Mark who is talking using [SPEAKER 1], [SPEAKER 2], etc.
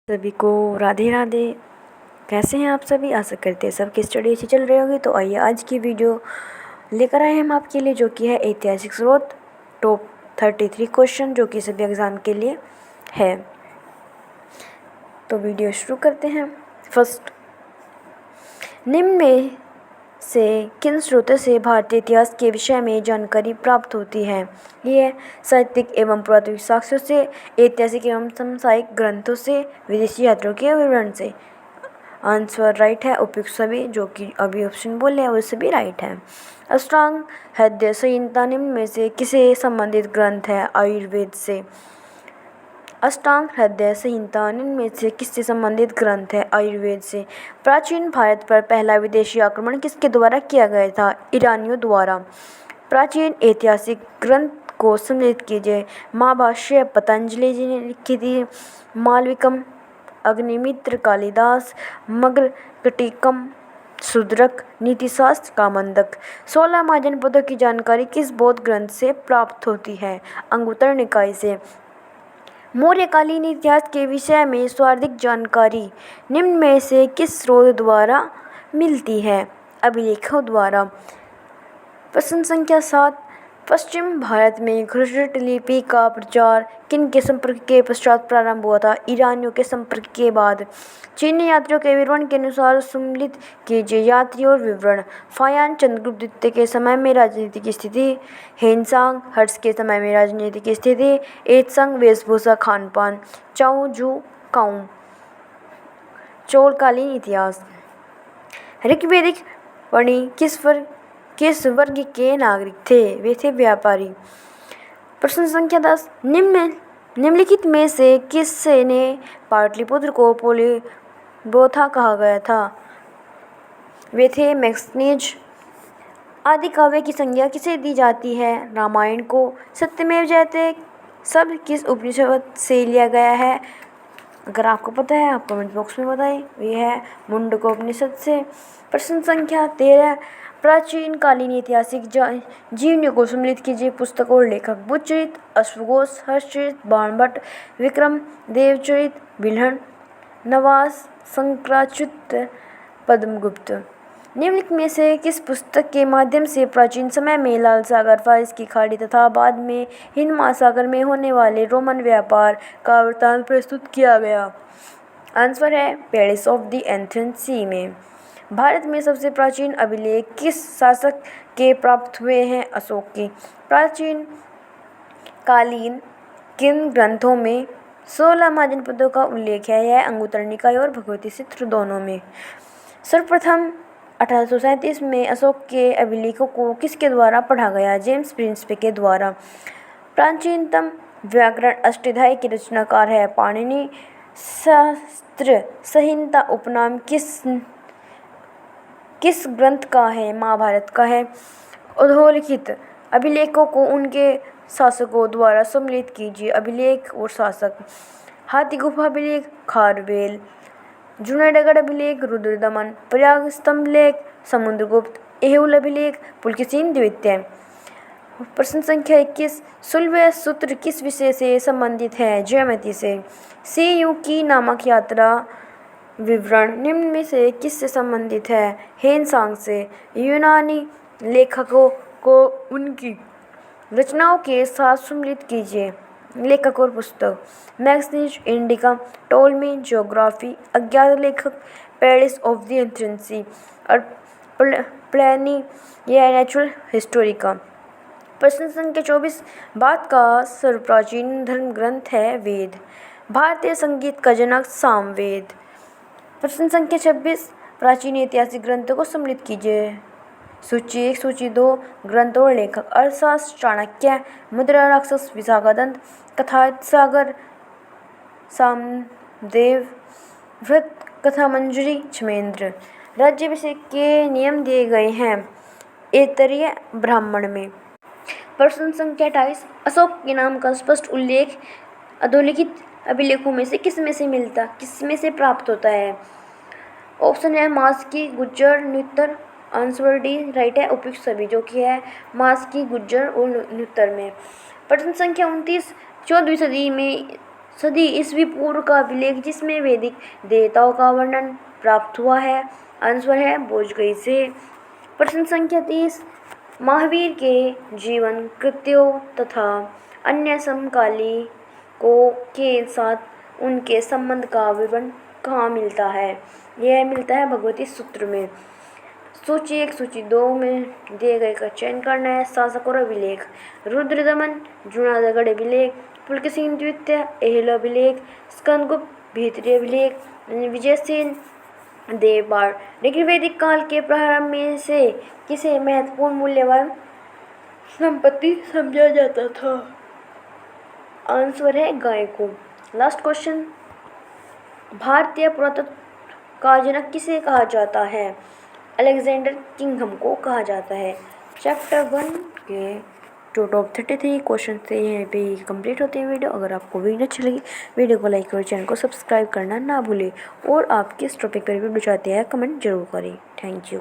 [SPEAKER 1] सभी को राधे राधे। कैसे हैं आप सभी? आशा करते हैं सबकी स्टडी अच्छी चल रही होगी। तो आइए आज की वीडियो लेकर आए हम आपके लिए, जो कि है ऐतिहासिक स्रोत टॉप 33 क्वेश्चन, जो कि सभी एग्ज़ाम के लिए है। तो वीडियो शुरू करते हैं। फर्स्ट, निम्न में से किन स्रोतों से भारतीय इतिहास के विषय में जानकारी प्राप्त होती है? ये साहित्यिक एवं पुरातत्विक साक्ष्यों से, ऐतिहासिक एवं समसामयिक ग्रंथों से, विदेशी यात्रियों के विवरण से। आंसर राइट है उपयुक्त सभी, जो कि अभी ऑप्शन बोले हैं वो सभी राइट है। अष्टांग हृदय संहिता निम्न में से किसे संबंधित ग्रंथ है? आयुर्वेद से। अष्टांग हृदय संहिता निम्न में से किससे संबंधित ग्रंथ है? आयुर्वेद से। प्राचीन भारत पर पहला विदेशी आक्रमण किसके द्वारा किया गया था? ईरानियों द्वारा। प्राचीन ऐतिहासिक ग्रंथ को सम्मिलित कीजिए। महाभाष्य पतंजलि जी ने लिखी थी। मालविकम, अग्निमित्र कालिदास, मग्गरटिकम शूद्रक, नीतिशास्त्र कामंडक। 16 महाजनपदों की जानकारी किस बौद्ध ग्रंथ से प्राप्त होती है? अंगुत्तर निकाय से। मौर्यकालीन इतिहास के विषय में सर्वाधिक जानकारी निम्न में से किस स्रोत द्वारा मिलती है? अभिलेखों द्वारा। प्रश्न संख्या 7, पश्चिम भारत में खरशट लिपि का प्रचार किनके संपर्क के पश्चात प्रारंभ हुआ था? ईरानियों के संपर्क के बाद। चीनी यात्रियों के विवरण के अनुसार सम्मिलित कीजिए। यात्री और विवरण। फायान चंद्रगुप्त द्वितीय के समय में राजनीतिक स्थिति। हेनसांग हर्ष के समय में राजनीतिक स्थिति। एत्संग वेशभूषा खानपान। चाउ जू काउ चोलकालीन इतिहास। ऋग्वेदिक वाणी किस वर्ग के नागरिक थे? वे थे व्यापारी। प्रश्न संख्या 10, निम्नलिखित में से किसने ने पाटलिपुत्र को पोलिबोथा कहा गया था? वे थे मैक्सनीज। आदि काव्य की संज्ञा किसे दी जाती है? रामायण को। सत्यमेव जयते शब्द किस उपनिषद से लिया गया है? अगर आपको पता है आप कमेंट बॉक्स में बताएं। यह है मुंडकोपनिषद से। प्रश्न संख्या 13, प्राचीन कालीन ऐतिहासिक जीवनी को सम्मिलित कीजिए। पुस्तक और लेखक। बुद्धचरित, अश्वघोष, हर्षचरित, बाणभट्ट, विक्रम देवचरित, बिल्हण, नवास, शंकराच्युत, पद्मगुप्त। निम्नलिखित में से किस पुस्तक के माध्यम से प्राचीन समय में लाल सागर, फारस की खाड़ी तथा बाद में हिंद महासागर में होने वाले रोमन व्यापार का वृत्तांत प्रस्तुत किया गया? आंसर है पेरिस ऑफ द एंथियन सी में। भारत में सबसे प्राचीन अभिलेख किस शासक के प्राप्त हुए हैं? अशोक के। प्राचीन कालीन किन ग्रंथों में 16 महाजनपदों का उल्लेख है? यह अंगुत्तर निकाय और भगवती सूत्र दोनों में। सर्वप्रथम 1837 में अशोक के अभिलेखों को किसके द्वारा पढ़ा गया? जेम्स प्रिंसपे के द्वारा। प्राचीनतम व्याकरण अष्टाध्यायी के रचनाकार है पाणिनि। शास्त्र संहिता उपनाम किस ग्रंथ का है? महाभारत का है। अधोलिखित अभिलेखों को उनके शासकों द्वारा सम्मिलित कीजिए। अभिलेख और शासक। हाथी गुफा अभिलेख खारवेल। जूनागढ़ अभिलेख रुद्रदमन। प्रयाग स्तंभ लेख समुद्रगुप्त। एहुल अभिलेख पुलकेशिन द्वितीय। प्रश्न संख्या 21, सुलभ सूत्र किस विषय से संबंधित है? ज्यामिति से। सीयू की नामक यात्रा विवरण निम्न में से किससे संबंधित है? हेनसांग से। यूनानी लेखकों को उनकी रचनाओं के साथ सम्मिलित कीजिए। लेखक और पुस्तक। मैक्सनीज इंडिका, टोलमी ज्योग्राफी, अज्ञात लेखक पेरिस ऑफ द एंथियन सी और प्लेनी यह नेचुरल हिस्टोरी का। प्रश्न संख्या 24, भारत का सर्वप्राचीन धर्म ग्रंथ है वेद। भारतीय संगीत का जनक सामवेद। प्रश्न संख्या 26, प्राचीन ऐतिहासिक ग्रंथों को सम्मिलित कीजिए। सूची 1, सूची 2 ग्रंथ और लेखक। अर्थशास्त्र चाणक्य, मुद्रा राक्षस विशाखादंत, कथा सागर सामदेव, व्रत कथा मंजरी क्षमेंद्र। राज्याभिषेक के नियम दिए गए हैं ऐतरेय ब्राह्मण में। प्रश्न संख्या 28, अशोक के नाम का स्पष्ट उल्लेख अधोलिखित अभिलेखों में से किस में से प्राप्त होता है? ऑप्शन है मास्की, गुज्जर, नुत्तर। आंसर डी राइट है उपयुक्त सभी, जो कि है मास्की, गुज्जर और नुत्तर में। प्रश्न संख्या 29, 14वीं सदी में सदी ईस्वी पूर्व का अभिलेख जिसमें वैदिक देवताओं का वर्णन प्राप्त हुआ है। आंसर है भोजगई से। प्रश्न संख्या 30 महावीर के जीवन कृत्यों तथा अन्य समकालीकों के साथ उनके संबंध का विवरण कहाँ मिलता है? यह मिलता है भगवती सूत्र में। सूची 1 सूची 2 में दिए गए का चयन करना है। शासक और अभिलेख: रुद्रदमन, जूनागढ़ अभिलेख, पुलकेशिन द्वितीय, अहिल अभिलेख, स्कंदगुप्त भीतरी अभिलेख, विजयसेन देवपाल। ऋग्वैदिक काल के प्रारंभ में से किसे महत्वपूर्ण मूल्यवान संपत्ति समझा जाता था? आंसर है गाय को। लास्ट क्वेश्चन, भारतीय पुरातत्व का जनक किसे कहा जाता है? अलेक्जेंडर किंगहम को कहा जाता है। चैप्टर 1 के टोटल 33 क्वेश्चन से यहाँ पे कंप्लीट होते हैं वीडियो। अगर आपको वीडियो अच्छी लगी वीडियो को लाइक और चैनल को सब्सक्राइब करना ना भूलें। और आप किस टॉपिक पर वीडियो चाहते हैं कमेंट जरूर करें। Thank you.